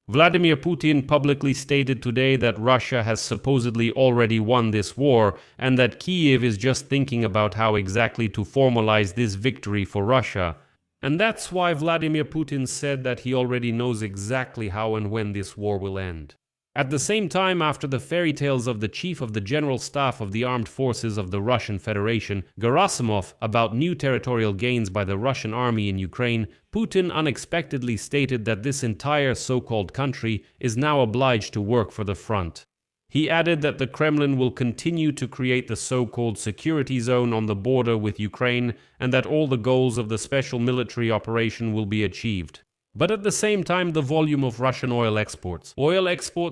Vladimir Putin publicly stated today that Russia has supposedly already won this war and that Kyiv is just thinking about how exactly to formalize this victory for Russia. And that's why Vladimir Putin said that he already knows exactly how and when this war will end. At the same time, after the fairy tales of the chief of the General Staff of the Armed Forces of the Russian Federation, Gerasimov, about new territorial gains by the Russian army in Ukraine, Putin unexpectedly stated that this entire so-called country is now obliged to work for the front. He added that the Kremlin will continue to create the so-called security zone on the border with Ukraine and that all the goals of the special military operation will be achieved. But at the same time, the volume of Russian oil exports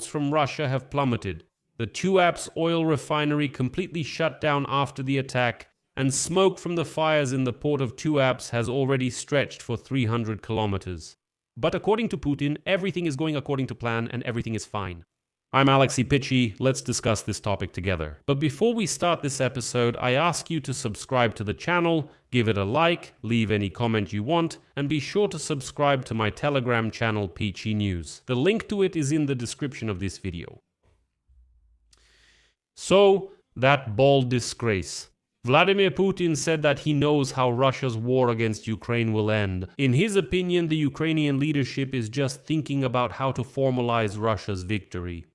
from Russia have plummeted. The Tuapse oil refinery completely shut down after the attack, and smoke from the fires in the port of Tuapse has already stretched for 300 kilometers. But according to Putin, everything is going according to plan and everything is fine. I'm Alexei Pitchy, let's discuss this topic together. But before we start this episode, I ask you to subscribe to the channel, give it a like, leave any comment you want, and be sure to subscribe to my Telegram channel Peachy News. The link to it is in the description of this video. So, that bold disgrace. Vladimir Putin said that he knows how Russia's war against Ukraine will end. In his opinion, the Ukrainian leadership is just thinking about how to formalize Russia's victory.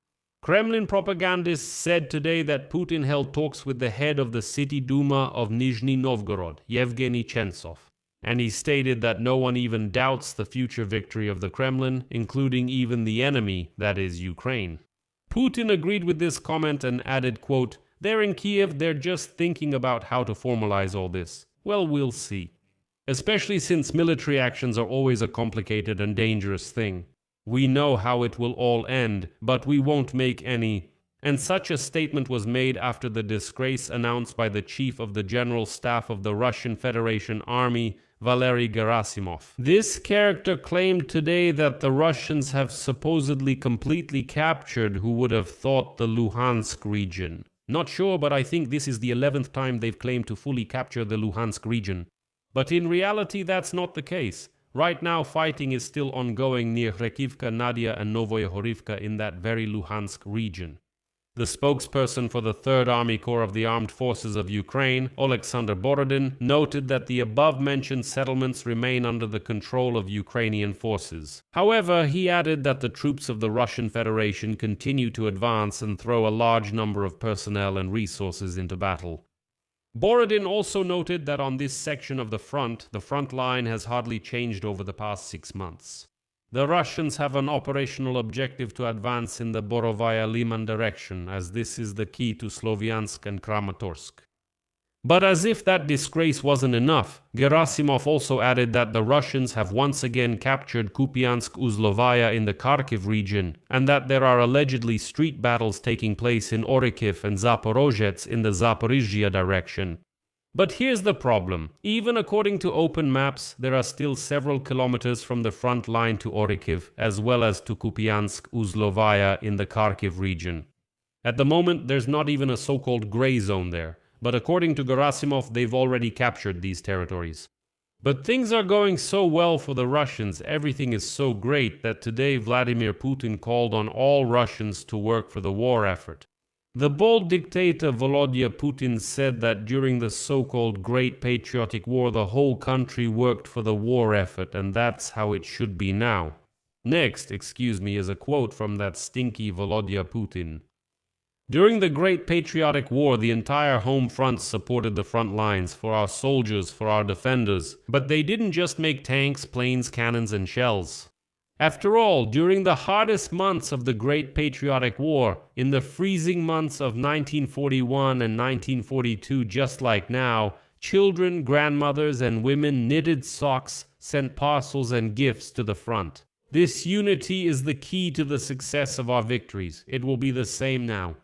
Kremlin propagandists said today that Putin held talks with the head of the City Duma of Nizhny Novgorod, Yevgeny Chentsov, and he stated that no one even doubts the future victory of the Kremlin, including even the enemy, that is, Ukraine. Putin agreed with this comment and added, quote, "They're in Kiev, they're just thinking about how to formalize all this. Well, we'll see. Especially since military actions are always a complicated and dangerous thing. We know how it will all end, but we won't make any." And such a statement was made after the disgrace announced by the chief of the General Staff of the Russian Federation Army, Valery Gerasimov. This character claimed today that the Russians have supposedly completely captured, who would have thought, the Luhansk region. Not sure, but I think this is the 11th time they've claimed to fully capture the Luhansk region. But in reality, that's not the case. Right now, fighting is still ongoing near Rekivka, Nadia and Novoye Horivka in that very Luhansk region. The spokesperson for the 3rd Army Corps of the Armed Forces of Ukraine, Alexander Borodin, noted that the above-mentioned settlements remain under the control of Ukrainian forces. However, he added that the troops of the Russian Federation continue to advance and throw a large number of personnel and resources into battle. Borodin also noted that on this section of the front line has hardly changed over the past 6 months. The Russians have an operational objective to advance in the Borovaya-Liman direction, as this is the key to Sloviansk and Kramatorsk. But as if that disgrace wasn't enough, Gerasimov also added that the Russians have once again captured Kupiansk-Uzlovaya in the Kharkiv region, and that there are allegedly street battles taking place in Orikhiv and Zaporozhets in the Zaporizhzhia direction. But here's the problem. Even according to open maps, there are still several kilometers from the front line to Orikhiv, as well as to Kupiansk-Uzlovaya in the Kharkiv region. At the moment, there's not even a so-called gray zone there. But according to Gerasimov, they've already captured these territories. But things are going so well for the Russians, everything is so great, that today Vladimir Putin called on all Russians to work for the war effort. The bold dictator Volodya Putin said that during the so-called Great Patriotic War, the whole country worked for the war effort, and that's how it should be now. Next, is a quote from that stinky Volodya Putin. During the Great Patriotic War, the entire home front supported the front lines, for our soldiers, for our defenders. But they didn't just make tanks, planes, cannons, and shells. After all, during the hardest months of the Great Patriotic War, in the freezing months of 1941 and 1942, just like now, children, grandmothers, and women knitted socks, sent parcels and gifts to the front. This unity is the key to the success of our victories. It will be the same now.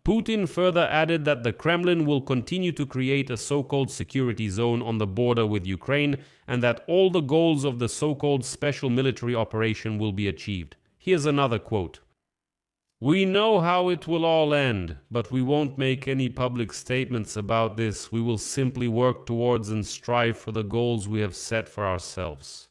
Putin further added that the Kremlin will continue to create a so-called security zone on the border with Ukraine and that all the goals of the so-called special military operation will be achieved. Here's another quote. "We know how it will all end, but we won't make any public statements about this. We will simply work towards and strive for the goals we have set for ourselves."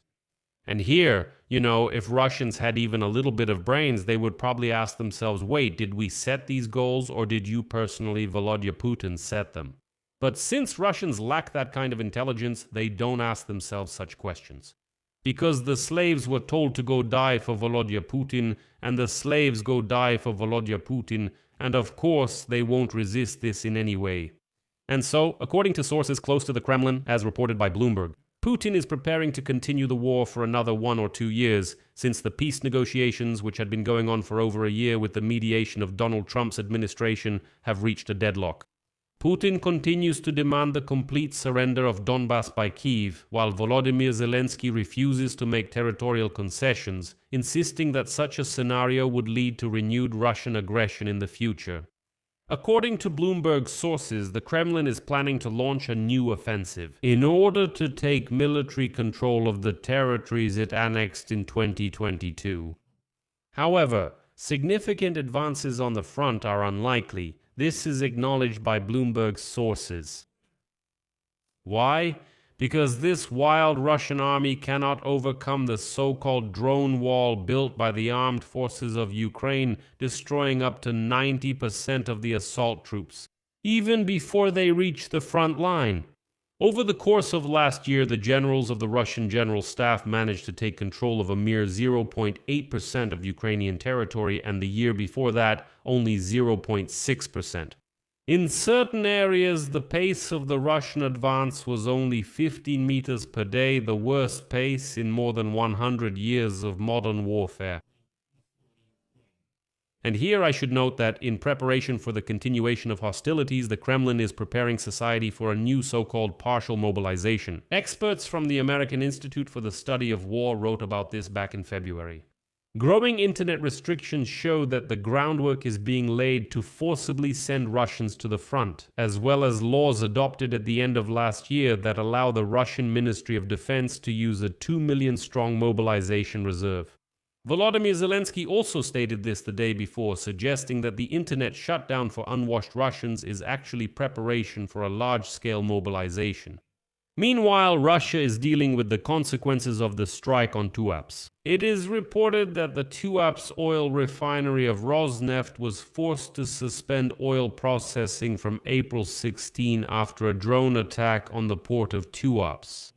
And here, You know, if Russians had even a little bit of brains, they would probably ask themselves, wait, did we set these goals or did you personally, Volodya Putin, set them? But since Russians lack that kind of intelligence, they don't ask themselves such questions. Because the slaves were told to go die for Volodya Putin, and the slaves go die for Volodya Putin, and of course they won't resist this in any way. And so, according to sources close to the Kremlin, as reported by Bloomberg, Putin is preparing to continue the war for another 1 or 2 years, since the peace negotiations, which had been going on for over a year with the mediation of Donald Trump's administration, have reached a deadlock. Putin continues to demand the complete surrender of Donbass by Kyiv, while Volodymyr Zelensky refuses to make territorial concessions, insisting that such a scenario would lead to renewed Russian aggression in the future. According to Bloomberg sources, the Kremlin is planning to launch a new offensive in order to take military control of the territories it annexed in 2022. However, significant advances on the front are unlikely. This is acknowledged by Bloomberg sources. Why? Because this wild Russian army cannot overcome the so-called drone wall built by the armed forces of Ukraine, destroying up to 90% of the assault troops, even before they reach the front line. Over the course of last year, the generals of the Russian General Staff managed to take control of a mere 0.8% of Ukrainian territory, and the year before that, only 0.6%. In certain areas, the pace of the Russian advance was only 15 meters per day, the worst pace in more than 100 years of modern warfare. And here I should note that in preparation for the continuation of hostilities, the Kremlin is preparing society for a new so-called partial mobilization. Experts from the American Institute for the Study of War wrote about this back in February. Growing internet restrictions show that the groundwork is being laid to forcibly send Russians to the front, as well as laws adopted at the end of last year that allow the Russian Ministry of Defense to use a 2 million-strong mobilization reserve. Volodymyr Zelensky also stated this the day before, suggesting that the internet shutdown for unwashed Russians is actually preparation for a large-scale mobilization. Meanwhile, Russia is dealing with the consequences of the strike on Tuapse. It is reported that the Tuapse oil refinery of Rosneft was forced to suspend oil processing from April 16 after a drone attack on the port of Tuapse.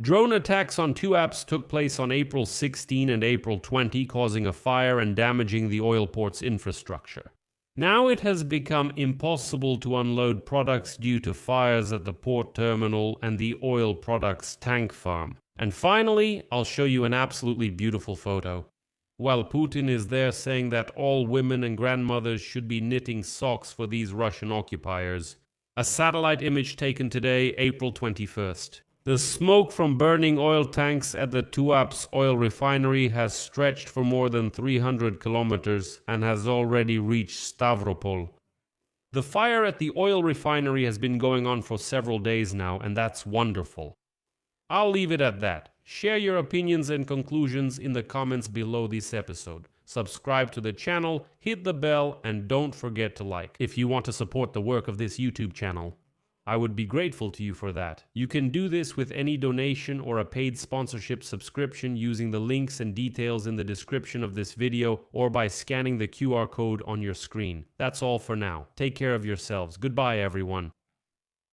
Drone attacks on Tuapse took place on April 16 and April 20, causing a fire and damaging the oil port's infrastructure. Now it has become impossible to unload products due to fires at the port terminal and the oil products tank farm. And finally, I'll show you an absolutely beautiful photo. While Putin is there saying that all women and grandmothers should be knitting socks for these Russian occupiers. A satellite image taken today, April 21st. The smoke from burning oil tanks at the Tuapse oil refinery has stretched for more than 300 kilometers and has already reached Stavropol. The fire at the oil refinery has been going on for several days now, and that's wonderful. I'll leave it at that. Share your opinions and conclusions in the comments below this episode. Subscribe to the channel, hit the bell, and don't forget to like if you want to support the work of this YouTube channel. I would be grateful to you for that. You can do this with any donation or a paid sponsorship subscription using the links and details in the description of this video or by scanning the QR code on your screen. That's all for now. Take care of yourselves. Goodbye, everyone.